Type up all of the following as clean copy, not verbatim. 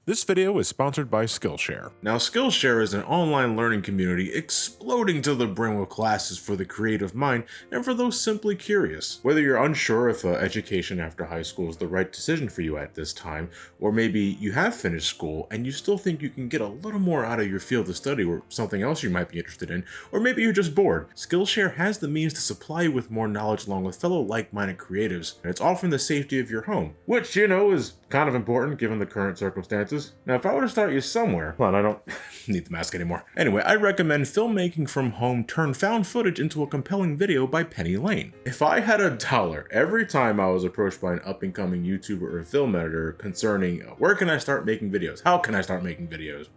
This video is sponsored by Skillshare. Now, Skillshare is an online learning community exploding to the brim with classes for the creative mind and for those simply curious. Whether you're unsure if education after high school is the right decision for you at this time, or maybe you have finished school and you still think you can get a little more out of your field of study or something else you might be interested in, or maybe you're just bored, Skillshare has the means to supply you with more knowledge along with fellow like-minded creatives, and it's all from the safety of your home, which, you know, is kind of important given the current circumstances. Now, if I were to start you somewhere, well, I don't need the mask anymore. Anyway, I recommend Filmmaking from Home Turn Found Footage into a Compelling Video by Penny Lane. If I had $1 every time I was approached by an up-and-coming YouTuber or film editor concerning where can I start making videos, how can I start making videos,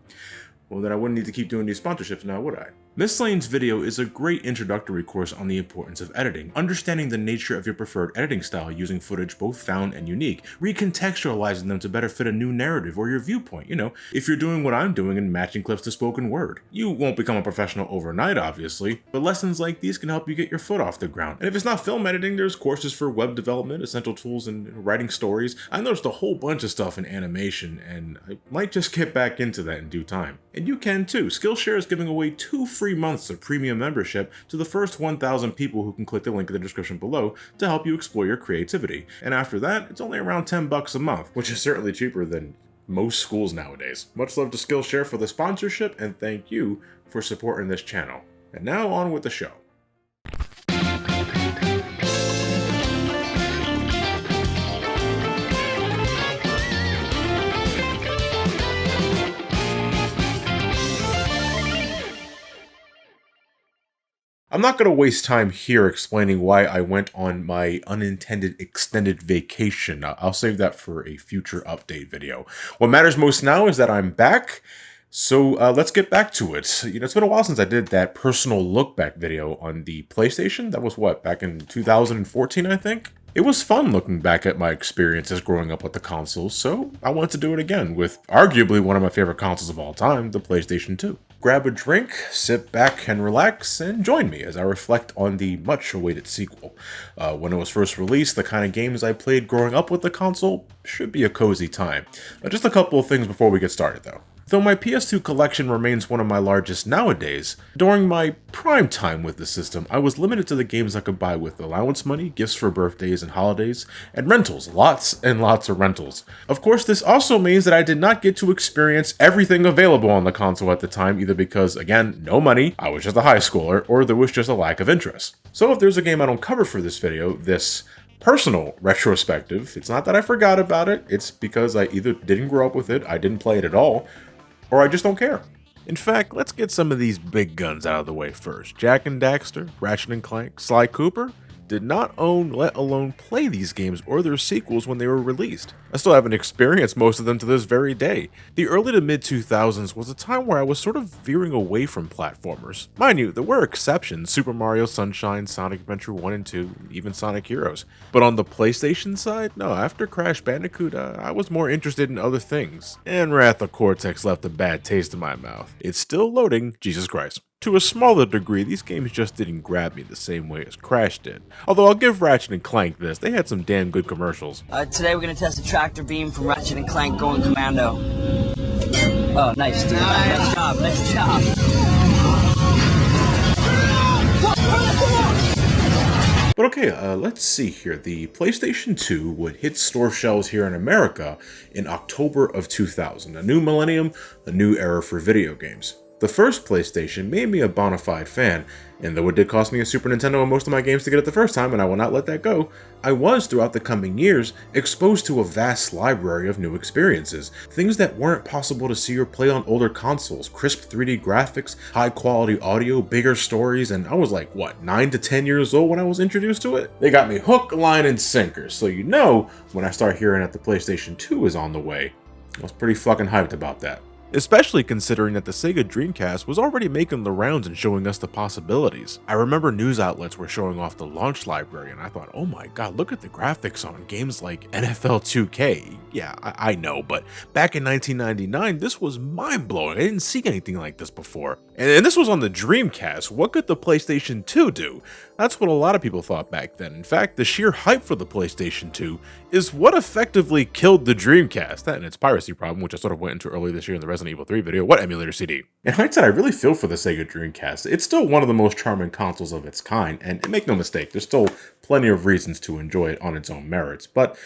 well, then I wouldn't need to keep doing these sponsorships now, would I? Miss Lane's video is a great introductory course on the importance of editing, understanding the nature of your preferred editing style using footage both found and unique, recontextualizing them to better fit a new narrative or your viewpoint, you know, if you're doing what I'm doing and matching clips to spoken word. You won't become a professional overnight, obviously, but lessons like these can help you get your foot off the ground. And if it's not film editing, there's courses for web development, essential tools, and writing stories. I noticed a whole bunch of stuff in animation, and I might just get back into that in due time. And you can too. Skillshare is giving away 2 free months of premium membership to the first 1,000 people who can click the link in the description below to help you explore your creativity. And after that, it's only around $10 a month, which is certainly cheaper than most schools nowadays. Much love to Skillshare for the sponsorship, and thank you for supporting this channel. And now on with the show. I'm not going to waste time here explaining why I went on my unintended extended vacation. I'll save that for a future update video. What matters most now is that I'm back. So let's get back to it. You know, it's been a while since I did that personal look back video on the PlayStation. That was what, back in 2014, I think? It was fun looking back at my experiences growing up with the consoles, so I wanted to do it again with arguably one of my favorite consoles of all time, the PlayStation 2. Grab a drink, sit back and relax, and join me as I reflect on the much-awaited sequel. When it was first released, the kind of games I played growing up with the console should be a cozy time. Just a couple of things before we get started though. Though my PS2 collection remains one of my largest nowadays, during my prime time with the system, I was limited to the games I could buy with allowance money, gifts for birthdays and holidays, and rentals, lots and lots of rentals. Of course, this also means that I did not get to experience everything available on the console at the time, either because, again, no money, I was just a high schooler, or there was just a lack of interest. So if there's a game I don't cover for this video, this personal retrospective, it's not that I forgot about it, it's because I either didn't grow up with it, I didn't play it at all, or I just don't care. In fact, let's get some of these big guns out of the way first. Jak and Daxter, Ratchet & Clank, Sly Cooper did not own, let alone play these games or their sequels when they were released. I still haven't experienced most of them to this very day. The early to mid 2000s was a time where I was sort of veering away from platformers. Mind you, there were exceptions, Super Mario Sunshine, Sonic Adventure 1 and 2, even Sonic Heroes. But on the PlayStation side, no, after Crash Bandicoot, I was more interested in other things. And Wrath of Cortex left a bad taste in my mouth. It's still loading, Jesus Christ. To a smaller degree, these games just didn't grab me the same way as Crash did. Although I'll give Ratchet & Clank this, they had some damn good commercials. Today we're gonna test a tractor beam from Ratchet & Clank going commando. Oh, nice, dude. Nice job, nice job. But okay, let's see here. The PlayStation 2 would hit store shelves here in America in October of 2000. A new millennium, a new era for video games. The first PlayStation made me a bona fide fan, and though it did cost me a Super Nintendo and most of my games to get it the first time, and I will not let that go, I was, throughout the coming years, exposed to a vast library of new experiences. Things that weren't possible to see or play on older consoles, crisp 3D graphics, high quality audio, bigger stories, and I was like, what, 9 to 10 years old when I was introduced to it? They got me hook, line, and sinker, so you know, when I start hearing that the PlayStation 2 is on the way, I was pretty fucking hyped about that. especially considering that the Sega Dreamcast was already making the rounds and showing us the possibilities. I remember news outlets were showing off the launch library and I thought, oh my god, look at the graphics on games like NFL 2K. Yeah, I know, but back in 1999, this was mind-blowing. I didn't see anything like this before. And this was on the Dreamcast. What could the PlayStation 2 do? That's what a lot of people thought back then. In fact, the sheer hype for the PlayStation 2 is what effectively killed the Dreamcast. That and its piracy problem, which I sort of went into earlier this year in the Resident Evil 3 video. What emulator CD? In hindsight, I really feel for the Sega Dreamcast. It's still one of the most charming consoles of its kind, and make no mistake, there's still plenty of reasons to enjoy it on its own merits. But,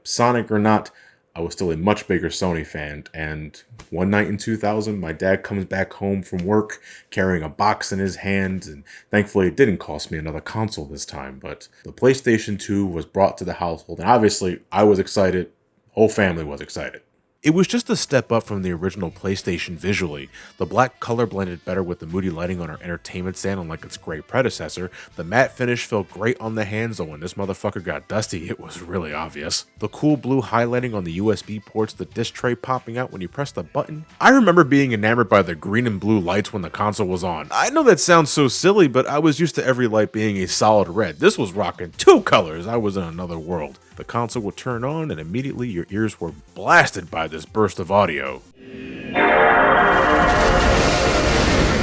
Sonic or not, I was still a much bigger Sony fan, and one night in 2000, my dad comes back home from work carrying a box in his hand, and thankfully it didn't cost me another console this time, but the PlayStation 2 was brought to the household, and obviously I was excited, whole family was excited. It was just a step up from the original PlayStation visually. The black color blended better with the moody lighting on our entertainment stand unlike its gray predecessor. The matte finish felt great on the hands, though when this motherfucker got dusty, it was really obvious. The cool blue highlighting on the USB ports, the disc tray popping out when you press the button. I remember being enamored by the green and blue lights when the console was on. I know that sounds so silly, but I was used to every light being a solid red. This was rocking 2 colors. I was in another world. The console would turn on and immediately your ears were blasted by this burst of audio.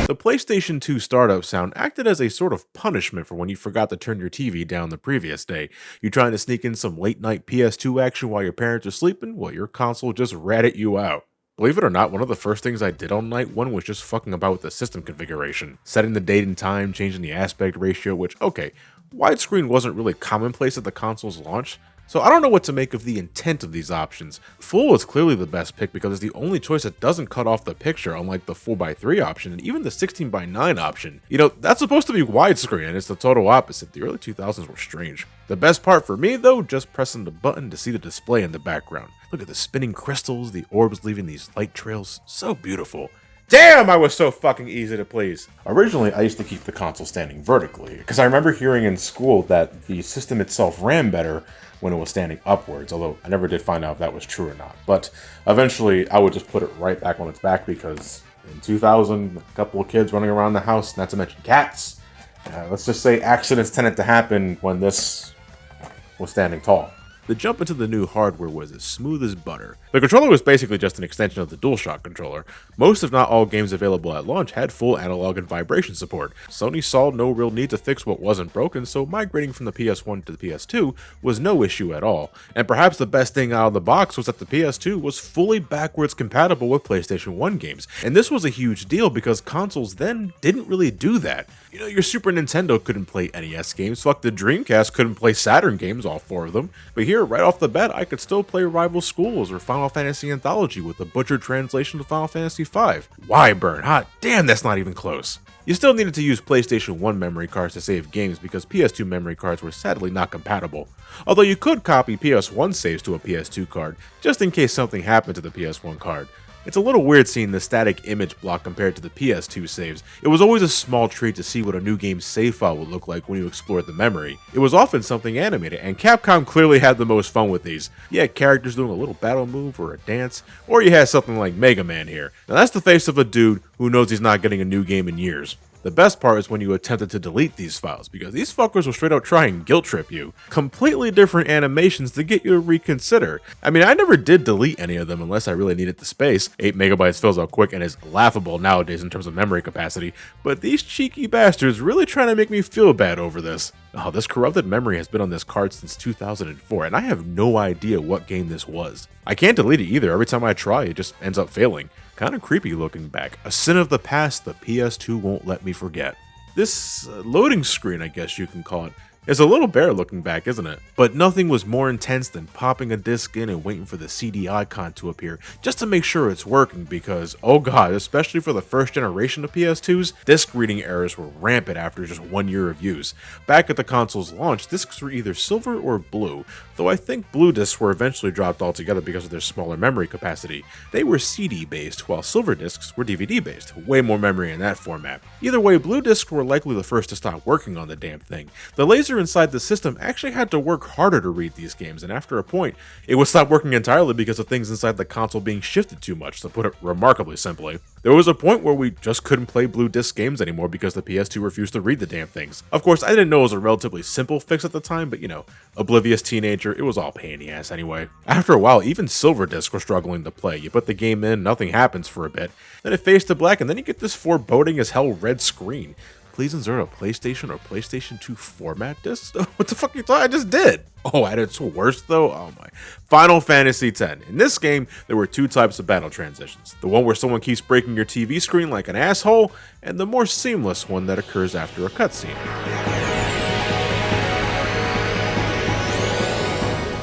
The PlayStation 2 startup sound acted as a sort of punishment for when you forgot to turn your TV down the previous day. You trying to sneak in some late night PS2 action while your parents are sleeping? Well, your console just ratted you out. Believe it or not, one of the first things I did on night one was just fucking about with the system configuration. Setting the date and time, changing the aspect ratio, which, okay, widescreen wasn't really commonplace at the console's launch, so I don't know what to make of the intent of these options. Full is clearly the best pick because it's the only choice that doesn't cut off the picture, unlike the 4:3 option and even the 16:9 option. That's supposed to be widescreen and it's the total opposite. The early 2000s were strange. The best part for me though, just pressing the button to see the display in the background. Look at the spinning crystals, the orbs leaving these light trails, so beautiful. Damn, I was so fucking easy to please. Originally, I used to keep the console standing vertically, because I remember hearing in school that the system itself ran better when it was standing upwards, although I never did find out if that was true or not. But eventually, I would just put it right back on its back, because in 2000, a couple of kids running around the house, not to mention cats, let's just say accidents tended to happen when this was standing tall. The jump into the new hardware was as smooth as butter. The controller was basically just an extension of the DualShock controller. Most if not all games available at launch had full analog and vibration support. Sony saw no real need to fix what wasn't broken, so migrating from the PS1 to the PS2 was no issue at all. And perhaps the best thing out of the box was that the PS2 was fully backwards compatible with PlayStation 1 games. And this was a huge deal because consoles then didn't really do that. Your Super Nintendo couldn't play NES games, fuck the Dreamcast couldn't play Saturn games, all 4 of them. But here, right off the bat, I could still play Rival Schools or Final Fantasy Anthology with a butchered translation of Final Fantasy V. Wyvern, hot damn, that's not even close. You still needed to use PlayStation 1 memory cards to save games because PS2 memory cards were sadly not compatible. Although you could copy PS1 saves to a PS2 card, just in case something happened to the PS1 card. It's a little weird seeing the static image block compared to the PS2 saves. It was always a small treat to see what a new game's save file would look like when you explored the memory. It was often something animated, and Capcom clearly had the most fun with these. You had characters doing a little battle move or a dance, or you had something like Mega Man here. Now that's the face of a dude who knows he's not getting a new game in years. The best part is when you attempted to delete these files, because these fuckers will straight out try and guilt trip you. Completely different animations to get you to reconsider. I mean, I never did delete any of them unless I really needed the space. 8 megabytes fills out quick and is laughable nowadays in terms of memory capacity, but these cheeky bastards really trying to make me feel bad over this. Oh, this corrupted memory has been on this card since 2004, and I have no idea what game this was. I can't delete it either. Every time I try, it just ends up failing. Kind of creepy looking back. A sin of the past the PS2 won't let me forget. This loading screen, I guess you can call it, is a little bare looking back, isn't it? But nothing was more intense than popping a disc in and waiting for the CD icon to appear just to make sure it's working because, oh god, especially for the first generation of PS2s, disc reading errors were rampant after just 1 year of use. Back at the console's launch, discs were either silver or blue, though I think blue discs were eventually dropped altogether because of their smaller memory capacity. They were CD based, while silver discs were DVD based, way more memory in that format. Either way, blue discs were likely the first to stop working on the damn thing. The laser user inside the system actually had to work harder to read these games, and after a point, it would stop working entirely because of things inside the console being shifted too much, to put it remarkably simply. There was a point where we just couldn't play blue disc games anymore because the PS2 refused to read the damn things. Of course, I didn't know it was a relatively simple fix at the time, but you know, oblivious teenager, it was all pain in the ass anyway. After a while, even silver discs were struggling to play. You put the game in, nothing happens for a bit, then it fades to black, and then you get this foreboding as hell red screen. Please insert a PlayStation or PlayStation 2 format disc? What the fuck you thought I just did? Oh, at its worst though? Oh my. Final Fantasy X. In this game, there were two types of battle transitions. The one where someone keeps breaking your TV screen like an asshole, and the more seamless one that occurs after a cutscene.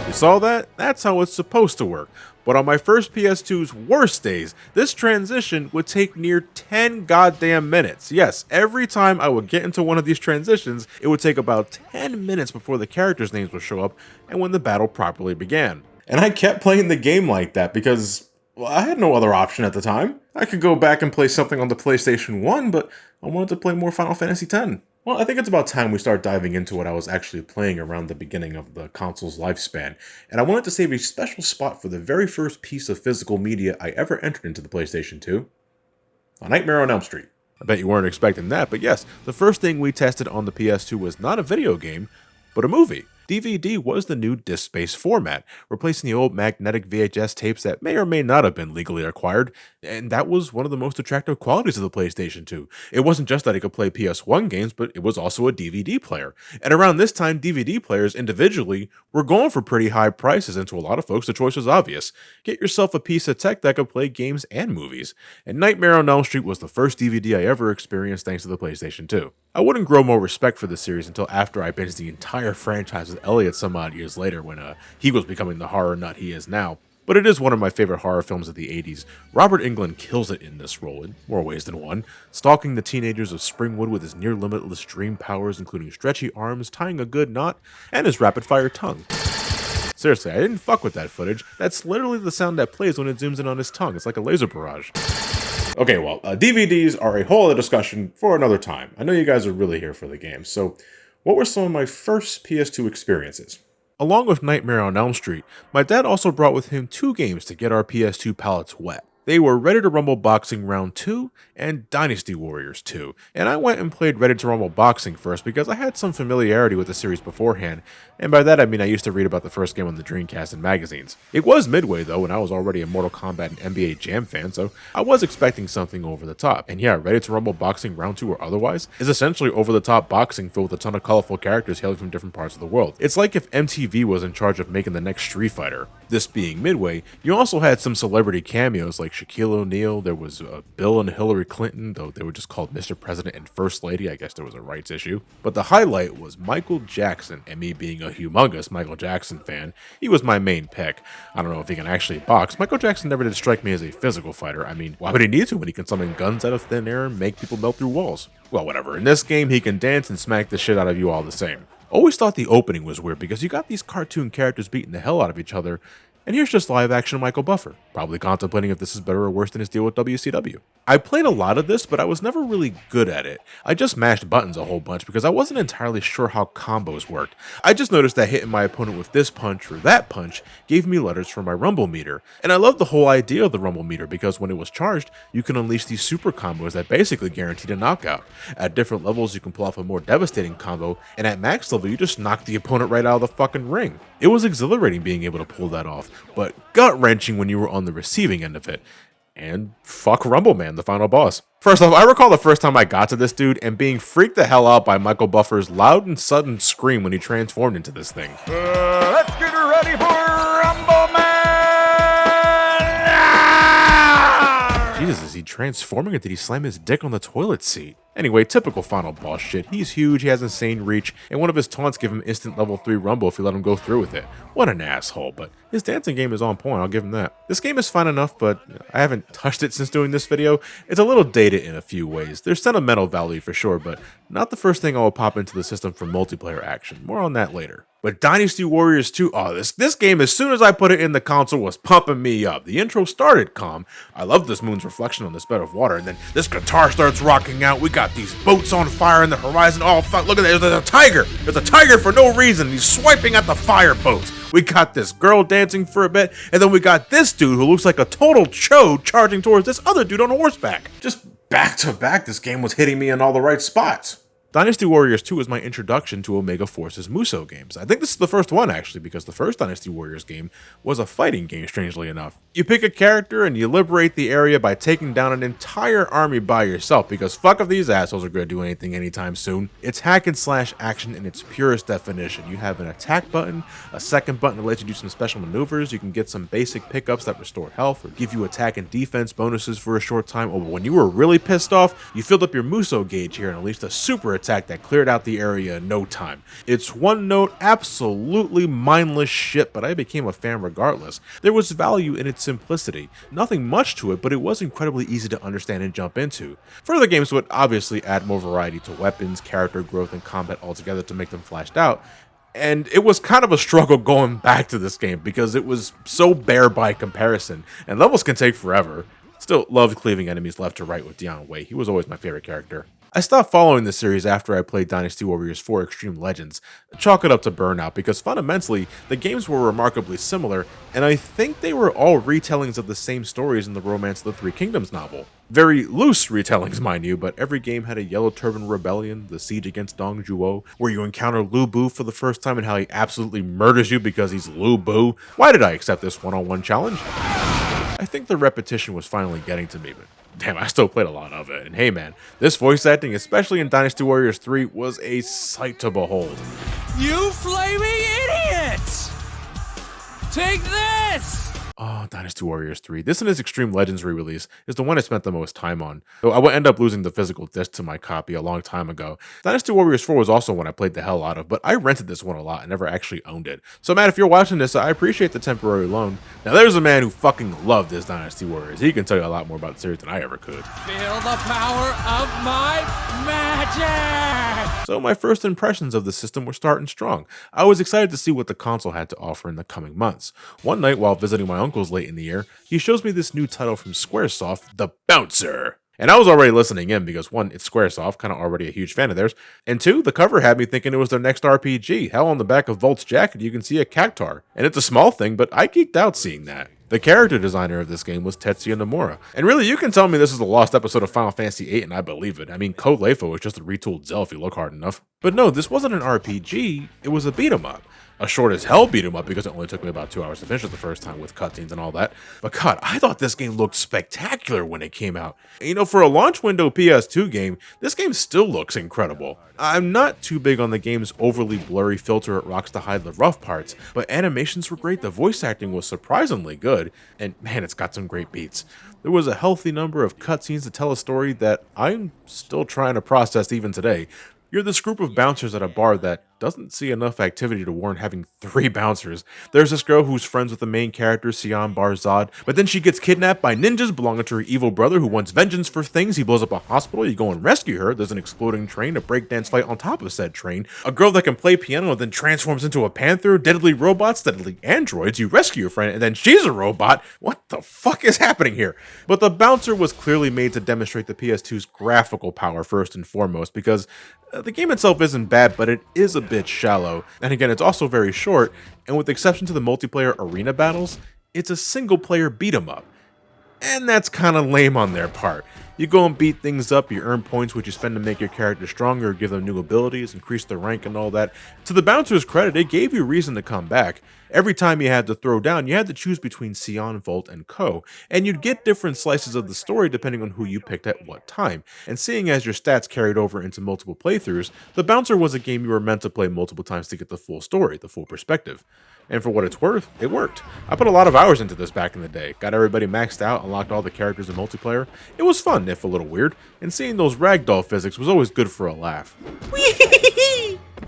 You saw that? That's how it's supposed to work. But on my first PS2's worst days, this transition would take near 10 goddamn minutes. Yes, every time I would get into one of these transitions, it would take about 10 minutes before the characters' names would show up and when the battle properly began. And I kept playing the game like that because, well, I had no other option at the time. I could go back and play something on the PlayStation 1, but I wanted to play more Final Fantasy X. Well, I think it's about time we start diving into what I was actually playing around the beginning of the console's lifespan, and I wanted to save a special spot for the very first piece of physical media I ever entered into the PlayStation 2, A Nightmare on Elm Street. I bet you weren't expecting that, but yes, the first thing we tested on the PS2 was not a video game, but a movie. DVD was the new disc-based format, replacing the old magnetic VHS tapes that may or may not have been legally acquired, and that was one of the most attractive qualities of the PlayStation 2. It wasn't just that it could play PS1 games, but it was also a DVD player. And around this time, DVD players individually were going for pretty high prices, and to a lot of folks, the choice was obvious. Get yourself a piece of tech that could play games and movies. And Nightmare on Elm Street was the first DVD I ever experienced thanks to the PlayStation 2. I wouldn't grow more respect for the series until after I binged the entire franchise with Elliot some odd years later when he was becoming the horror nut he is now. But it is one of my favorite horror films of the 80s. Robert Englund kills it in this role in more ways than one, stalking the teenagers of Springwood with his near limitless dream powers, including stretchy arms, tying a good knot, and his rapid-fire tongue. Seriously, I didn't fuck with that footage. That's literally the sound that plays when it zooms in on his tongue. It's like a laser barrage. Okay, well, DVDs are a whole other discussion for another time. I know you guys are really here for the game, so what were some of my first PS2 experiences? Along with Nightmare on Elm Street, my dad also brought with him two games to get our PS2 palates wet. They were Ready to Rumble Boxing Round 2 and Dynasty Warriors 2, and I went and played Ready to Rumble Boxing first because I had some familiarity with the series beforehand, and by that I mean I used to read about the first game on the Dreamcast in magazines. It was midway though, and I was already a Mortal Kombat and NBA Jam fan, so I was expecting something over the top. And yeah, Ready to Rumble Boxing Round 2 or otherwise is essentially over the top boxing filled with a ton of colorful characters hailing from different parts of the world. It's like if MTV was in charge of making the next Street Fighter. This being midway, you also had some celebrity cameos like Shaquille O'Neal, there was Bill and Hillary Clinton, though they were just called Mr. President and First Lady, I guess there was a rights issue. But the highlight was Michael Jackson, and me being a humongous Michael Jackson fan, he was my main pick. I don't know if he can actually box. Michael Jackson never did strike me as a physical fighter. I mean, why would he need to when he can summon guns out of thin air and make people melt through walls? Well, whatever. In this game, he can dance and smack the shit out of you all the same. Always thought the opening was weird because you got these cartoon characters beating the hell out of each other, and here's just live action Michael Buffer, probably contemplating if this is better or worse than his deal with WCW. I played a lot of this, but I was never really good at it. I just mashed buttons a whole bunch because I wasn't entirely sure how combos worked. I just noticed that hitting my opponent with this punch or that punch gave me letters for my rumble meter. And I love the whole idea of the rumble meter because when it was charged, you can unleash these super combos that basically guaranteed a knockout. At different levels, you can pull off a more devastating combo, and at max level, you just knock the opponent right out of the fucking ring. It was exhilarating being able to pull that off, but gut-wrenching when you were on the receiving end of it. And fuck Rumble Man, the final boss. First off, I recall the first time I got to this dude and being freaked the hell out by Michael Buffer's loud and sudden scream when he transformed into this thing. Let's get ready for Rumble Man! Jesus, is he transforming or did he slam his dick on the toilet seat? Anyway, typical final boss shit. He's huge, he has insane reach, and one of his taunts give him instant level 3 rumble if you let him go through with it. What an asshole, but his dancing game is on point, I'll give him that. This game is fun enough, but I haven't touched it since doing this video. It's a little dated in a few ways. There's sentimental value for sure, but not the first thing I will pop into the system for multiplayer action. More on that later. But Dynasty Warriors 2, oh, this game, as soon as I put it in the console, was pumping me up. The intro started calm. I love this moon's reflection on this bed of water, and then this guitar starts rocking out. We got these boats on fire in the horizon. Oh, fuck, look at that. There's a tiger. There's a tiger for no reason. He's swiping at the fire boats. We got this girl dancing for a bit, and then we got this dude who looks like a total chode charging towards this other dude on a horseback. Just back to back, this game was hitting me in all the right spots. Dynasty Warriors 2 was my introduction to Omega Force's Musou games. I think this is the first one, actually, because the first Dynasty Warriors game was a fighting game, strangely enough. You pick a character and you liberate the area by taking down an entire army by yourself, because fuck if these assholes are going to do anything anytime soon. It's hack and slash action in its purest definition. You have an attack button, a second button that lets you do some special maneuvers. You can get some basic pickups that restore health or give you attack and defense bonuses for a short time. Or when you were really pissed off, you filled up your Musou gauge here and unleashed a super attack that cleared out the area in no time. It's one note, absolutely mindless shit, but I became a fan regardless. There was value in its simplicity. Nothing much to it, but it was incredibly easy to understand and jump into. Further games would obviously add more variety to weapons, character growth, and combat altogether to make them flashed out. And it was kind of a struggle going back to this game because it was so bare by comparison, and levels can take forever. Still loved cleaving enemies left to right with Dion Wei. He was always my favorite character. I stopped following the series after I played Dynasty Warriors 4 Extreme Legends. Chalk it up to burnout because fundamentally, the games were remarkably similar, and I think they were all retellings of the same stories in the Romance of the Three Kingdoms novel. Very loose retellings, mind you, but every game had a Yellow Turban Rebellion, the siege against Dong Zhuo, where you encounter Lu Bu for the first time and how he absolutely murders you because he's Lu Bu. Why did I accept this one-on-one challenge? I think the repetition was finally getting to me, but damn, I still played a lot of it. And hey man, this voice acting, especially in Dynasty Warriors 3, was a sight to behold. You flaming idiots! Take this! Oh, Dynasty Warriors 3. This and its Extreme Legends re-release is the one I spent the most time on, though I would end up losing the physical disc to my copy a long time ago. Dynasty Warriors 4 was also one I played the hell out of, but I rented this one a lot and never actually owned it. So Matt, if you're watching this, I appreciate the temporary loan. Now there's a man who fucking loved this Dynasty Warriors. He can tell you a lot more about the series than I ever could. Feel the power of my magic! So my first impressions of the system were starting strong. I was excited to see what the console had to offer in the coming months. One night while visiting my uncle's late in the year, he shows me this new title from Squaresoft, The Bouncer. And I was already listening in because one, it's Squaresoft, kind of already a huge fan of theirs, and two, the cover had me thinking it was their next RPG. Hell, on the back of Volt's jacket you can see a cactar. And it's a small thing, but I geeked out seeing that. The character designer of this game was Tetsuya Nomura. And really, you can tell me this is a lost episode of Final Fantasy VIII and I believe it. I mean, Code Leifo is just a retooled Zell if you look hard enough. But no, this wasn't an RPG, it was a beat 'em up. A short as hell beat 'em up because it only took me about 2 hours to finish it the first time with cutscenes and all that. But God, I thought this game looked spectacular when it came out. And, you know, for a launch window PS2 game, this game still looks incredible. I'm not too big on the game's overly blurry filter it rocks to hide the rough parts, but animations were great, the voice acting was surprisingly good, and man, it's got some great beats. There was a healthy number of cutscenes to tell a story that I'm still trying to process even today. You're this group of bouncers at a bar that doesn't see enough activity to warrant having 3 bouncers. There's this girl who's friends with the main character, Sion Barzad, but then she gets kidnapped by ninjas belonging to her evil brother who wants vengeance for things. He blows up a hospital, you go and rescue her. There's an exploding train, a breakdance fight on top of said train, a girl that can play piano and then transforms into a panther, deadly robots, deadly androids, you rescue your friend and then she's a robot. What the fuck is happening here? But the bouncer was clearly made to demonstrate the PS2's graphical power first and foremost, because the game itself isn't bad, but it is a bit shallow. And again, it's also very short, and with the exception to the multiplayer arena battles, it's a single player beat 'em up. And that's kind of lame on their part. You go and beat things up, you earn points which you spend to make your character stronger, give them new abilities, increase their rank and all that. To the bouncer's credit, it gave you reason to come back. Every time you had to throw down, you had to choose between Sion, Volt, and Ko, and you'd get different slices of the story depending on who you picked at what time. And seeing as your stats carried over into multiple playthroughs, the bouncer was a game you were meant to play multiple times to get the full story, the full perspective. And for what it's worth, it worked. I put a lot of hours into this back in the day, got everybody maxed out, unlocked all the characters in multiplayer. It was fun, if a little weird, and seeing those ragdoll physics was always good for a laugh.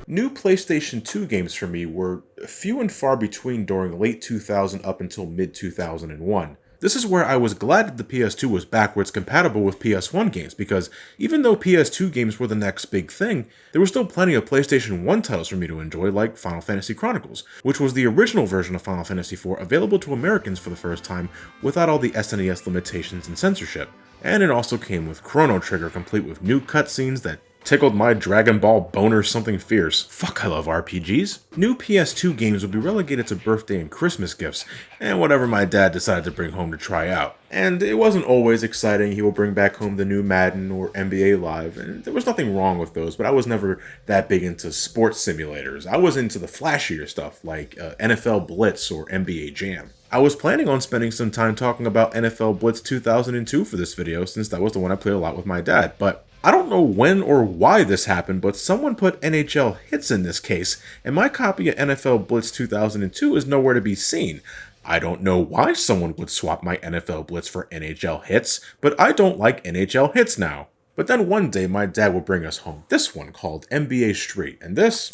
New PlayStation 2 games for me were few and far between during late 2000 up until mid 2001. This is where I was glad that the PS2 was backwards compatible with PS1 games, because even though PS2 games were the next big thing, there were still plenty of PlayStation 1 titles for me to enjoy, like Final Fantasy Chronicles, which was the original version of Final Fantasy IV available to Americans for the first time without all the SNES limitations and censorship. And it also came with Chrono Trigger, complete with new cutscenes that tickled my Dragon Ball boner something fierce. Fuck, I love RPGs. New PS2 games would be relegated to birthday and Christmas gifts, and whatever my dad decided to bring home to try out. And it wasn't always exciting. He will bring back home the new Madden or NBA Live, and there was nothing wrong with those, but I was never that big into sports simulators. I was into the flashier stuff like NFL Blitz or NBA Jam. I was planning on spending some time talking about NFL Blitz 2002 for this video, since that was the one I played a lot with my dad, but I don't know when or why this happened, but someone put NHL Hits in this case, and my copy of NFL Blitz 2002 is nowhere to be seen. I don't know why someone would swap my NFL Blitz for NHL Hits, but I don't like NHL Hits now. But then one day my dad would bring us home this one called NBA Street, and this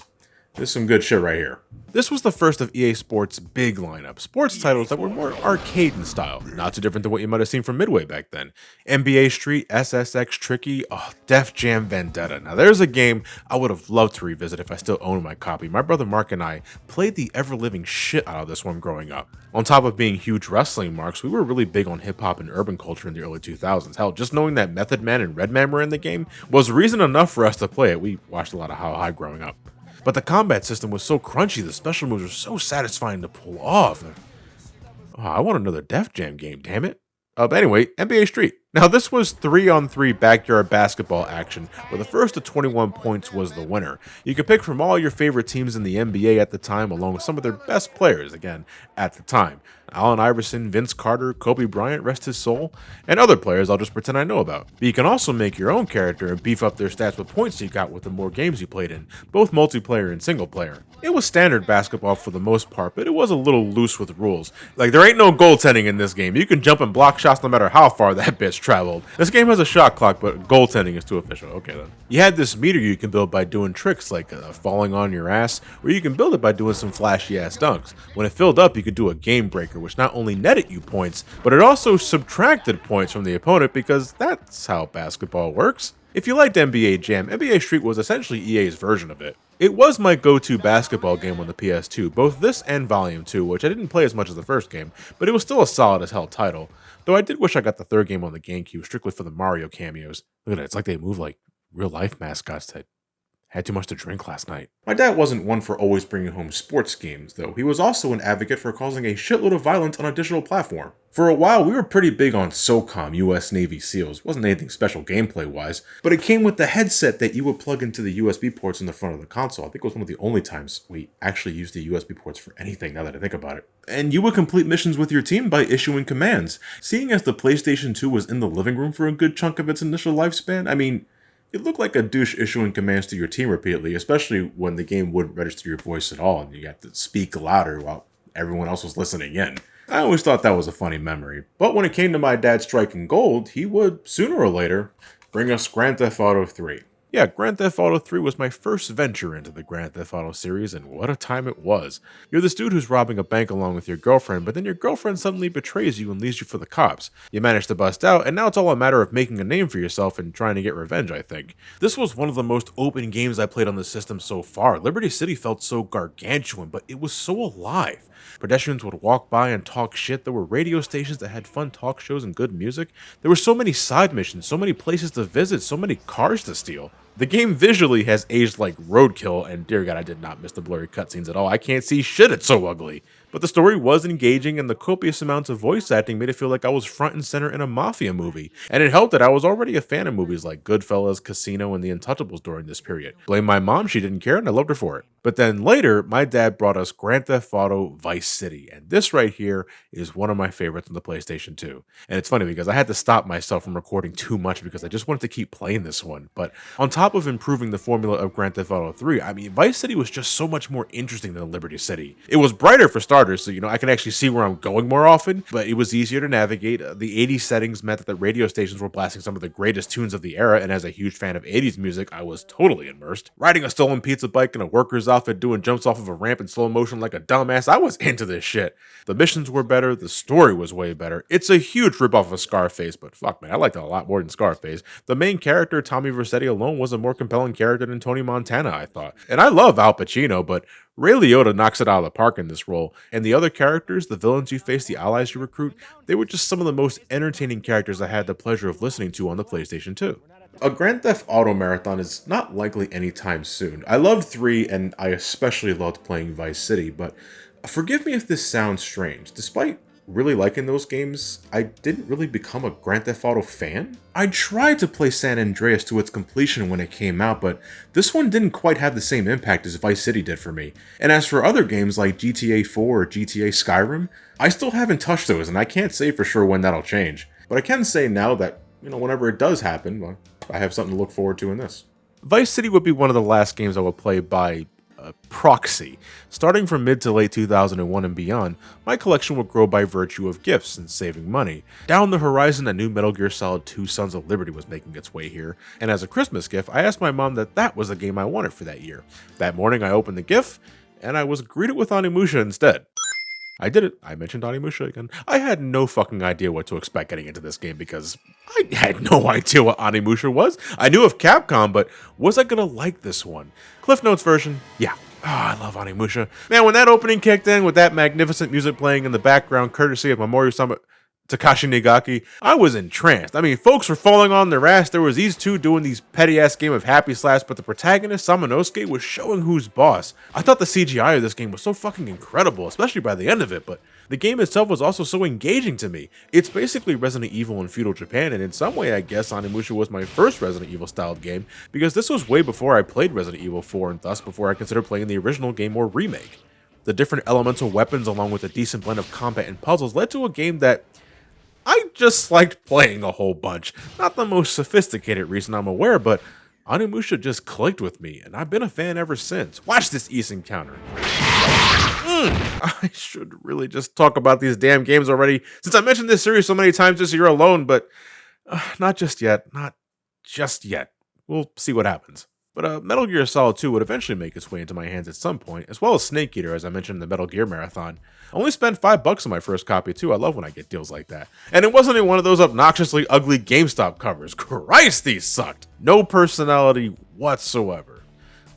is some good shit right here. This was the first of EA Sports' big lineup, sports titles that were more arcade in style, not too different than what you might have seen from Midway back then. NBA Street, SSX Tricky, Def Jam Vendetta. Now there's a game I would have loved to revisit if I still owned my copy. My brother Mark and I played the ever-living shit out of this one growing up. On top of being huge wrestling marks, we were really big on hip-hop and urban culture in the early 2000s. Hell, just knowing that Method Man and Redman were in the game was reason enough for us to play it. We watched a lot of How High growing up. But the combat system was so crunchy, the special moves were so satisfying to pull off. I want another Def Jam game, damn it. But anyway, NBA Street. Now this was 3-on-3 backyard basketball action, where the first to 21 points was the winner. You could pick from all your favorite teams in the NBA at the time, along with some of their best players, again, at the time. Allen Iverson, Vince Carter, Kobe Bryant, rest his soul, and other players I'll just pretend I know about. But you can also make your own character and beef up their stats with points you got with the more games you played in, both multiplayer and single player. It was standard basketball for the most part, but it was a little loose with rules. Like, there ain't no goaltending in this game. You can jump and block shots no matter how far that bitch traveled. This game has a shot clock, but goaltending is too official. Okay then. You had this meter you can build by doing tricks like falling on your ass, or you can build it by doing some flashy ass dunks. When it filled up, you could do a game breaker, which not only netted you points, but it also subtracted points from the opponent, because that's how basketball works. If you liked NBA Jam, NBA Street was essentially EA's version of it. It was my go-to basketball game on the PS2, both this and Volume 2, which I didn't play as much as the first game, but it was still a solid as hell title. Though I did wish I got the third game on the GameCube strictly for the Mario cameos. Look at it, it's like they move like real-life mascots that had too much to drink last night. My dad wasn't one for always bringing home sports games, though. He was also an advocate for causing a shitload of violence on a digital platform. For a while, we were pretty big on SOCOM, US Navy SEALs. Wasn't anything special gameplay-wise, but it came with the headset that you would plug into the USB ports in the front of the console. I think it was one of the only times we actually used the USB ports for anything, now that I think about it. And you would complete missions with your team by issuing commands. Seeing as the PlayStation 2 was in the living room for a good chunk of its initial lifespan, I mean, it looked like a douche issuing commands to your team repeatedly, especially when the game wouldn't register your voice at all and you had to speak louder while everyone else was listening in. I always thought that was a funny memory, but when it came to my dad striking gold, he would, sooner or later, bring us Grand Theft Auto 3. Yeah, Grand Theft Auto 3 was my first venture into the Grand Theft Auto series, and what a time it was. You're this dude who's robbing a bank along with your girlfriend, but then your girlfriend suddenly betrays you and leaves you for the cops. You manage to bust out, and now it's all a matter of making a name for yourself and trying to get revenge, I think. This was one of the most open games I played on the system so far. Liberty City felt so gargantuan, but it was so alive. Pedestrians would walk by and talk shit. There were radio stations that had fun talk shows and good music. There were so many side missions, so many places to visit, so many cars to steal. The game visually has aged like roadkill, and dear God, I did not miss the blurry cutscenes at all. I can't see shit, it's so ugly. But the story was engaging, and the copious amounts of voice acting made it feel like I was front and center in a mafia movie. And it helped that I was already a fan of movies like Goodfellas, Casino, and The Untouchables during this period. Blame my mom, she didn't care, and I loved her for it. But then later, my dad brought us Grand Theft Auto Vice City, and this right here is one of my favorites on the PlayStation 2. And it's funny because I had to stop myself from recording too much because I just wanted to keep playing this one. But on top of improving the formula of Grand Theft Auto 3, I mean, Vice City was just so much more interesting than Liberty City. It was brighter for starters. charter, so I can actually see where I'm going more often, but it was easier to navigate. The 80s settings meant that the radio stations were blasting some of the greatest tunes of the era, and as a huge fan of 80s music, I was totally immersed. Riding a stolen pizza bike in a worker's outfit, doing jumps off of a ramp in slow motion like a dumbass, I was into this shit. The missions were better, the story was way better. It's a huge ripoff of Scarface, but fuck man, I liked it a lot more than Scarface. The main character, Tommy Vercetti alone, was a more compelling character than Tony Montana, I thought. And I love Al Pacino, but Ray Liotta knocks it out of the park in this role, and the other characters, the villains you face, the allies you recruit, they were just some of the most entertaining characters I had the pleasure of listening to on the PlayStation 2. A Grand Theft Auto marathon is not likely anytime soon. I loved 3, and I especially loved playing Vice City, but forgive me if this sounds strange. Despite really liking those games, I didn't really become a Grand Theft Auto fan. I tried to play San Andreas to its completion when it came out, but this one didn't quite have the same impact as Vice City did for me. And as for other games like GTA 4 or GTA Skyrim, I still haven't touched those, and I can't say for sure when that'll change. But I can say now that, whenever it does happen, well, I have something to look forward to in this. Vice City would be one of the last games I would play by proxy. Starting from mid to late 2001 and beyond, my collection would grow by virtue of gifts and saving money. Down the horizon, a new Metal Gear Solid 2 Sons of Liberty was making its way here, and as a Christmas gift, I asked my mom that was the game I wanted for that year. That morning, I opened the gift, and I was greeted with Onimusha instead. I did it. I mentioned Onimusha again. I had no fucking idea what to expect getting into this game because I had no idea what Onimusha was. I knew of Capcom, but was I gonna like this one? Cliff Notes version, yeah. I love Onimusha. Man, when that opening kicked in with that magnificent music playing in the background, courtesy of Mamoru Takashi Nagaki, I was entranced. I mean, folks were falling on their ass. There was these two doing these petty-ass game of happy slaps, but the protagonist, Samanosuke, was showing who's boss. I thought the CGI of this game was so fucking incredible, especially by the end of it, but the game itself was also so engaging to me. It's basically Resident Evil in feudal Japan, and in some way, I guess Onimusha was my first Resident Evil styled game, because this was way before I played Resident Evil 4, and thus before I considered playing the original game or remake. The different elemental weapons, along with a decent blend of combat and puzzles, led to a game that I just liked playing a whole bunch. Not the most sophisticated reason I'm aware, but Onimusha just clicked with me, and I've been a fan ever since. Watch this East encounter. I should really just talk about these damn games already, since I mentioned this series so many times this year alone, but not just yet. Not just yet. We'll see what happens. But Metal Gear Solid 2 would eventually make its way into my hands at some point, as well as Snake Eater, as I mentioned in the Metal Gear Marathon. I only spent $5 on my first copy too. I love when I get deals like that. And it wasn't in one of those obnoxiously ugly GameStop covers. Christ, these sucked. No personality whatsoever.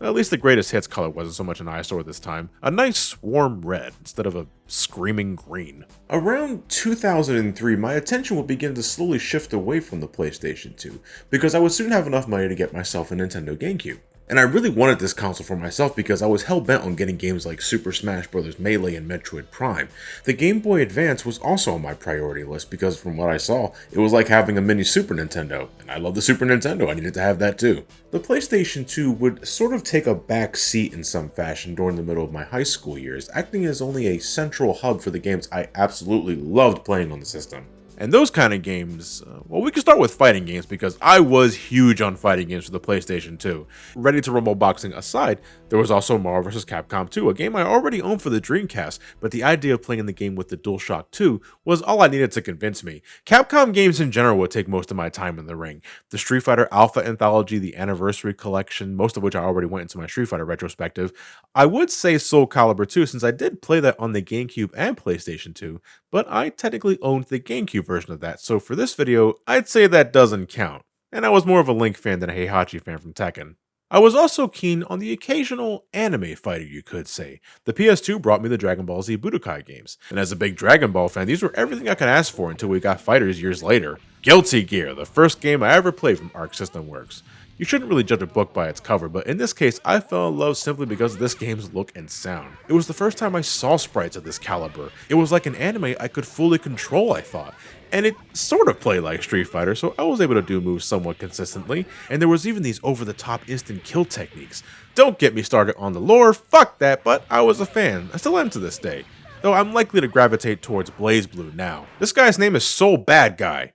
At least the greatest hits color wasn't so much an eyesore this time. A nice warm red instead of a screaming green. Around 2003, my attention would begin to slowly shift away from the PlayStation 2, because I would soon have enough money to get myself a Nintendo GameCube. And I really wanted this console for myself because I was hell-bent on getting games like Super Smash Bros. Melee and Metroid Prime. The Game Boy Advance was also on my priority list because from what I saw, it was like having a mini Super Nintendo, and I love the Super Nintendo, I needed to have that too. The PlayStation 2 would sort of take a back seat in some fashion during the middle of my high school years, acting as only a central hub for the games I absolutely loved playing on the system. And those kind of games, well, we can start with fighting games because I was huge on fighting games for the PlayStation 2. Ready to rumble boxing aside, there was also Marvel vs. Capcom 2, a game I already owned for the Dreamcast, but the idea of playing the game with the DualShock 2 was all I needed to convince me. Capcom games in general would take most of my time in the ring. The Street Fighter Alpha Anthology, the Anniversary Collection, most of which I already went into my Street Fighter retrospective. I would say Soul Calibur 2 since I did play that on the GameCube and PlayStation 2, but I technically owned the GameCube version of that, so for this video, I'd say that doesn't count. And I was more of a Link fan than a Heihachi fan from Tekken. I was also keen on the occasional anime fighter, you could say. The PS2 brought me the Dragon Ball Z Budokai games, and as a big Dragon Ball fan, these were everything I could ask for until we got fighters years later. Guilty Gear, the first game I ever played from Arc System Works. You shouldn't really judge a book by its cover, but in this case, I fell in love simply because of this game's look and sound. It was the first time I saw sprites of this caliber. It was like an anime I could fully control, I thought. And it sort of played like Street Fighter, so I was able to do moves somewhat consistently, and there was even these over-the-top instant kill techniques. Don't get me started on the lore, fuck that, but I was a fan. I still am to this day. Though I'm likely to gravitate towards BlazBlue now. This guy's name is Soul Bad Guy.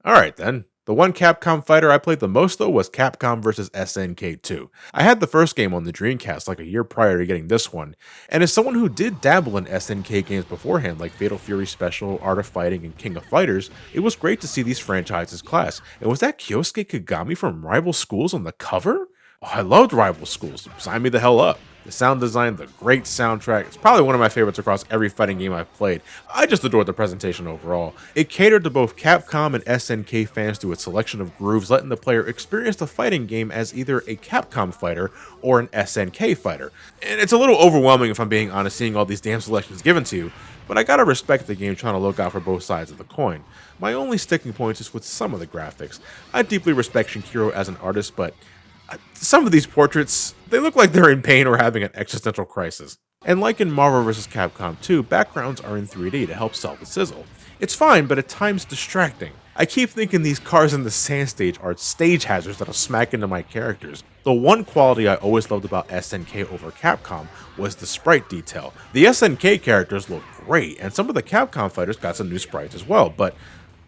Alright then. The one Capcom fighter I played the most though was Capcom vs SNK2. I had the first game on the Dreamcast like a year prior to getting this one, and as someone who did dabble in SNK games beforehand like Fatal Fury Special, Art of Fighting, and King of Fighters, it was great to see these franchises clash. And was that Kyosuke Kagami from Rival Schools on the cover? Oh, I loved Rival Schools. Sign me the hell up. The sound design, the great soundtrack, it's probably one of my favorites across every fighting game I've played. I just adored the presentation overall. It catered to both Capcom and SNK fans through its selection of grooves, letting the player experience the fighting game as either a Capcom fighter or an SNK fighter. And it's a little overwhelming if I'm being honest seeing all these damn selections given to you, but I gotta respect the game trying to look out for both sides of the coin. My only sticking point is with some of the graphics. I deeply respect Shinkiro as an artist, but some of these portraits, they look like they're in pain or having an existential crisis. And like in Marvel vs. Capcom 2, backgrounds are in 3D to help sell the sizzle. It's fine, but at times distracting. I keep thinking these cars in the sand stage are stage hazards that'll smack into my characters. The one quality I always loved about SNK over Capcom was the sprite detail. The SNK characters look great, and some of the Capcom fighters got some new sprites as well, but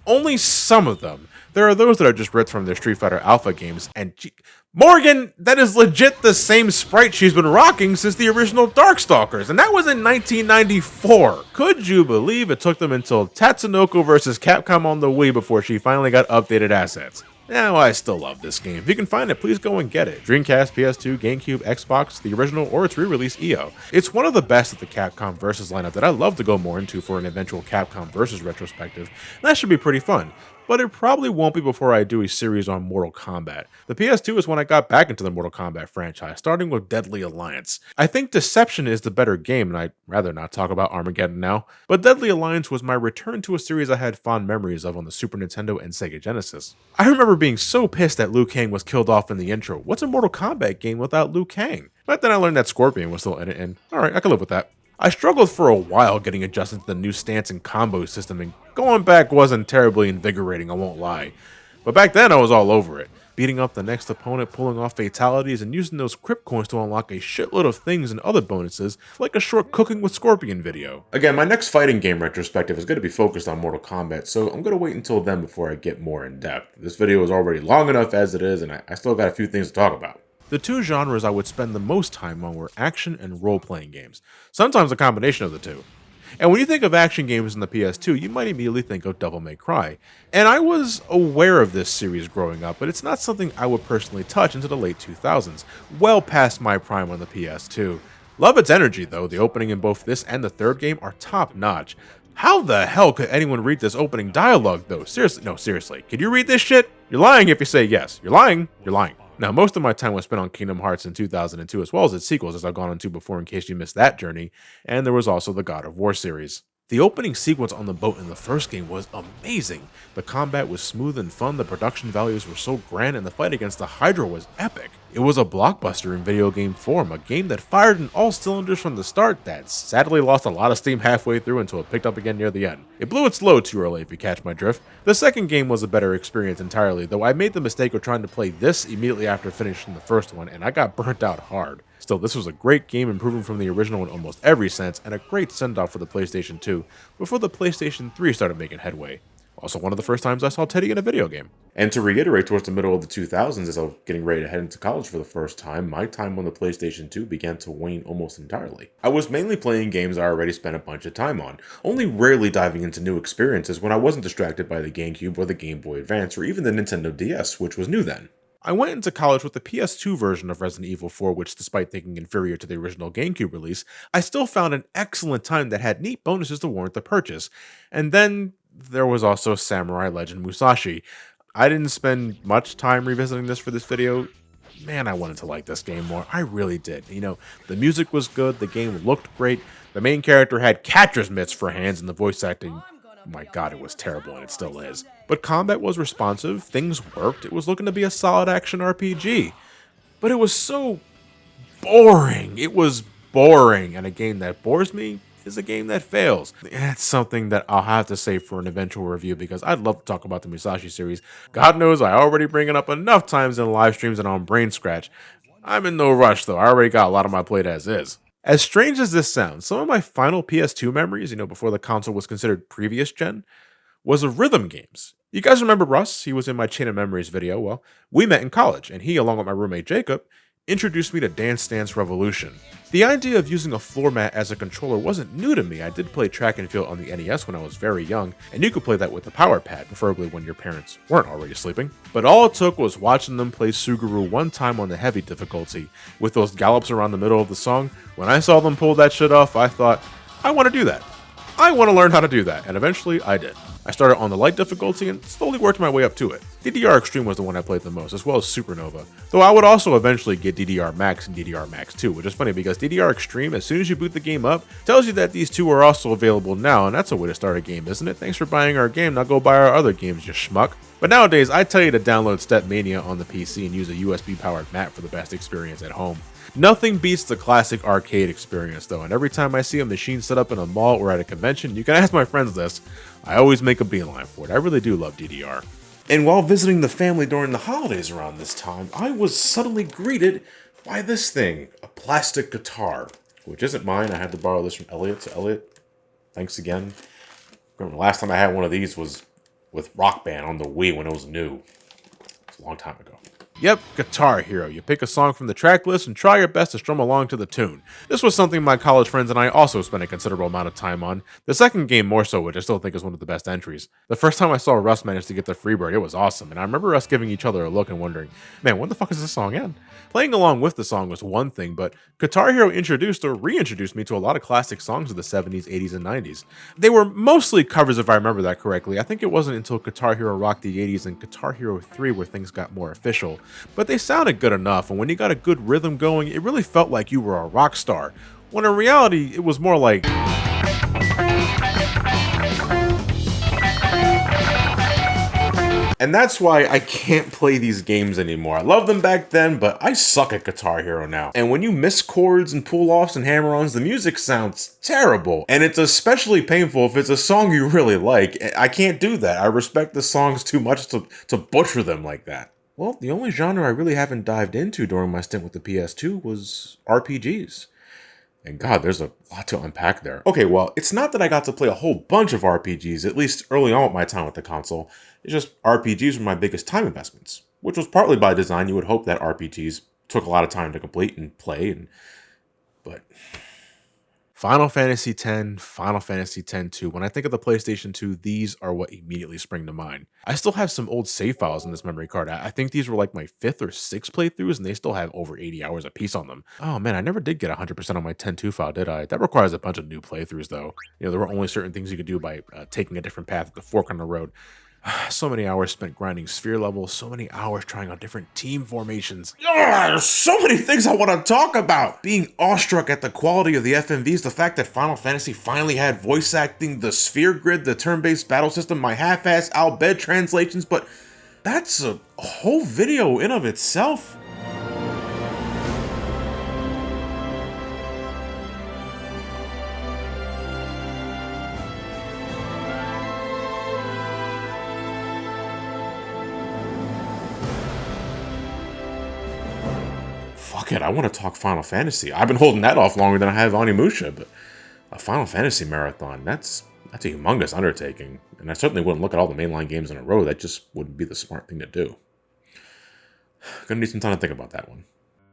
only some of them. There are those that are just ripped from their Street Fighter Alpha games, and Morgan, that is legit the same sprite she's been rocking since the original Darkstalkers, and that was in 1994. Could you believe it took them until Tatsunoko vs. Capcom on the Wii before she finally got updated assets? Now, I still love this game. If you can find it, please go and get it. Dreamcast, PS2, GameCube, Xbox, the original, or its re-release EO. It's one of the best of the Capcom Vs. lineup that I'd love to go more into for an eventual Capcom Vs. retrospective. That should be pretty fun. But it probably won't be before I do a series on Mortal Kombat. The PS2 is when I got back into the Mortal Kombat franchise, starting with Deadly Alliance. I think Deception is the better game, and I'd rather not talk about Armageddon now, but Deadly Alliance was my return to a series I had fond memories of on the Super Nintendo and Sega Genesis. I remember being so pissed that Liu Kang was killed off in the intro. What's a Mortal Kombat game without Liu Kang? But then I learned that Scorpion was still in it, and alright, I can live with that. I struggled for a while getting adjusted to the new stance and combo system, and going back wasn't terribly invigorating, I won't lie. But back then I was all over it, beating up the next opponent, pulling off fatalities, and using those crypt coins to unlock a shitload of things and other bonuses, like a short Cooking with Scorpion video. Again, my next fighting game retrospective is going to be focused on Mortal Kombat, so I'm going to wait until then before I get more in depth. This video is already long enough as it is, and I still got a few things to talk about. The two genres I would spend the most time on were action and role-playing games, sometimes a combination of the two. And when you think of action games in the PS2, you might immediately think of Devil May Cry. And I was aware of this series growing up, but it's not something I would personally touch into the late 2000s, well past my prime on the PS2. Love its energy though, the opening in both this and the third game are top-notch. How the hell could anyone read this opening dialogue though? Seriously, no, seriously, could you read this shit? You're lying if you say yes. You're lying. You're lying. Now, most of my time was spent on Kingdom Hearts in 2002, as well as its sequels, as I've gone into before in case you missed that journey, and there was also the God of War series. The opening sequence on the boat in the first game was amazing. The combat was smooth and fun, the production values were so grand, and the fight against the Hydra was epic. It was a blockbuster in video game form, a game that fired in all cylinders from the start that sadly lost a lot of steam halfway through until it picked up again near the end. It blew its load too early if you catch my drift. The second game was a better experience entirely, though I made the mistake of trying to play this immediately after finishing the first one, and I got burnt out hard. Still, this was a great game, improving from the original in almost every sense, and a great send-off for the PlayStation 2, before the PlayStation 3 started making headway. Also one of the first times I saw Teddy in a video game. And to reiterate, towards the middle of the 2000s, as I was getting ready to head into college for the first time, my time on the PlayStation 2 began to wane almost entirely. I was mainly playing games I already spent a bunch of time on, only rarely diving into new experiences when I wasn't distracted by the GameCube or the Game Boy Advance or even the Nintendo DS, which was new then. I went into college with the PS2 version of Resident Evil 4, which despite thinking inferior to the original GameCube release, I still found an excellent time that had neat bonuses to warrant the purchase. And then there was also Samurai Legend Musashi. I didn't spend much time revisiting this for this video. Man, I wanted to like this game more. I really did. You know, the music was good, the game looked great, the main character had catcher's mitts for hands, and the voice acting, my god, it was terrible, and it still is. But combat was responsive, things worked, it was looking to be a solid action RPG. But it was so boring. It was boring, and a game that bores me is a game that fails. That's something that I'll have to say for an eventual review, because I'd love to talk about the Musashi series. God knows I already bring it up enough times in live streams and on Brain Scratch. I'm in no rush though, I already got a lot on my plate as is. As strange as this sounds, some of my final PS2 memories, before the console was considered previous gen, was of rhythm games. You guys remember Russ? He was in my Chain of Memories video. Well, we met in college, and he, along with my roommate Jacob, introduced me to Dance Dance Revolution. The idea of using a floor mat as a controller wasn't new to me. I did play track and field on the NES when I was very young, and you could play that with the power pad, preferably when your parents weren't already sleeping. But all it took was watching them play Suguru one time on the heavy difficulty, with those gallops around the middle of the song. When I saw them pull that shit off, I thought, I want to do that. I want to learn how to do that, and eventually I did. I started on the light difficulty and slowly worked my way up to it. DDR Extreme was the one I played the most, as well as Supernova, though I would also eventually get DDR Max and DDR Max 2, which is funny because DDR Extreme, as soon as you boot the game up, tells you that these two are also available now, and that's a way to start a game, isn't it? Thanks for buying our game, now go buy our other games, you schmuck. But nowadays, I tell you to download Stepmania on the PC and use a USB-powered mat for the best experience at home. Nothing beats the classic arcade experience though, and every time I see a machine set up in a mall or at a convention, you can ask my friends this, I always make a beeline for it. I really do love DDR. And while visiting the family during the holidays around this time, I was suddenly greeted by this thing, a plastic guitar, which isn't mine. I had to borrow this from Elliot, so Elliot, thanks again. Remember the last time I had one of these was with Rock Band on the Wii when it was new. It's a long time ago. Yep, Guitar Hero. You pick a song from the track list and try your best to strum along to the tune. This was something my college friends and I also spent a considerable amount of time on. The second game more so, which I still think is one of the best entries. The first time I saw Russ manage to get the Freebird, it was awesome, and I remember us giving each other a look and wondering, man, when the fuck is this song in? Playing along with the song was one thing, but Guitar Hero introduced or reintroduced me to a lot of classic songs of the 70s, 80s, and 90s. They were mostly covers if I remember that correctly. I think it wasn't until Guitar Hero rocked the 80s and Guitar Hero 3 where things got more official, but they sounded good enough, and when you got a good rhythm going, it really felt like you were a rock star, when in reality, it was more like... And that's why I can't play these games anymore. I loved them back then, but I suck at Guitar Hero now. And when you miss chords and pull-offs and hammer-ons, the music sounds terrible. And it's especially painful if it's a song you really like. I can't do that. I respect the songs too much to butcher them like that. Well, the only genre I really haven't dived into during my stint with the PS2 was RPGs. And God, there's a lot to unpack there. Okay, well, it's not that I got to play a whole bunch of RPGs, at least early on with my time with the console. It's just RPGs were my biggest time investments, which was partly by design. You would hope that RPGs took a lot of time to complete and play, but... Final Fantasy X, Final Fantasy X-2. When I think of the PlayStation 2, these are what immediately spring to mind. I still have some old save files in this memory card. I think these were like my 5th or 6th playthroughs, and they still have over 80 hours apiece on them. Oh man, I never did get 100% on my 10.2 file, did I? That requires a bunch of new playthroughs though. You know, there were only certain things you could do by taking a different path at the fork on the road. So many hours spent grinding sphere levels, so many hours trying out different team formations. There's so many things I want to talk about! Being awestruck at the quality of the FMVs, the fact that Final Fantasy finally had voice acting, the sphere grid, the turn-based battle system, my half-ass Al Bhed translations, but that's a whole video in of itself. Fuck it, I want to talk Final Fantasy. I've been holding that off longer than I have Onimusha, but a Final Fantasy marathon, that's a humongous undertaking. And I certainly wouldn't look at all the mainline games in a row. That just wouldn't be the smart thing to do. Gonna need some time to think about that one.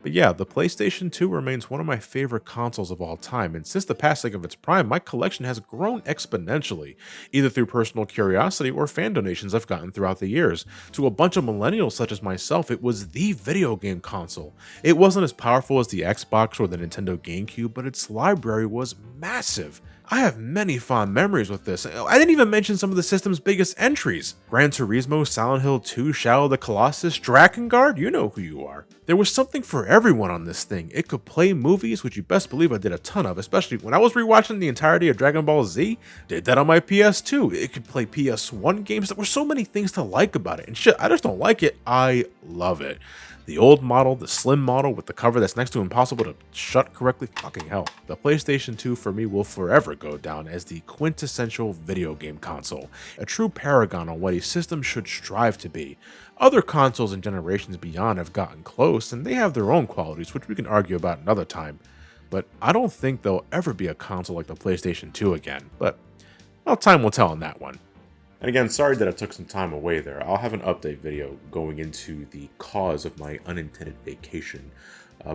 But yeah, the PlayStation 2 remains one of my favorite consoles of all time, and since the passing of its prime, my collection has grown exponentially, either through personal curiosity or fan donations I've gotten throughout the years. To a bunch of millennials such as myself, it was the video game console. It wasn't as powerful as the Xbox or the Nintendo GameCube, but its library was massive. I have many fond memories with this. I didn't even mention some of the system's biggest entries. Gran Turismo, Silent Hill 2, Shadow of the Colossus, Drakengard, you know who you are. There was something for everyone on this thing. It could play movies, which you best believe I did a ton of, especially when I was rewatching the entirety of Dragon Ball Z. Did that on my PS2. It could play PS1 games. There were so many things to like about it. And shit, I just don't like it. I love it. The old model, the slim model with the cover that's next to impossible to shut correctly, fucking hell. The PlayStation 2 for me will forever go down as the quintessential video game console, a true paragon on what a system should strive to be. Other consoles and generations beyond have gotten close, and they have their own qualities, which we can argue about another time, but I don't think there'll ever be a console like the PlayStation 2 again, but well, time will tell on that one. And again, sorry that I took some time away there. I'll have an update video going into the cause of my unintended vacation.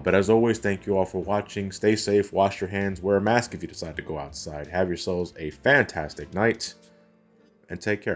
But as always, thank you all for watching. Stay safe, wash your hands, wear a mask if you decide to go outside. Have yourselves a fantastic night, and take care.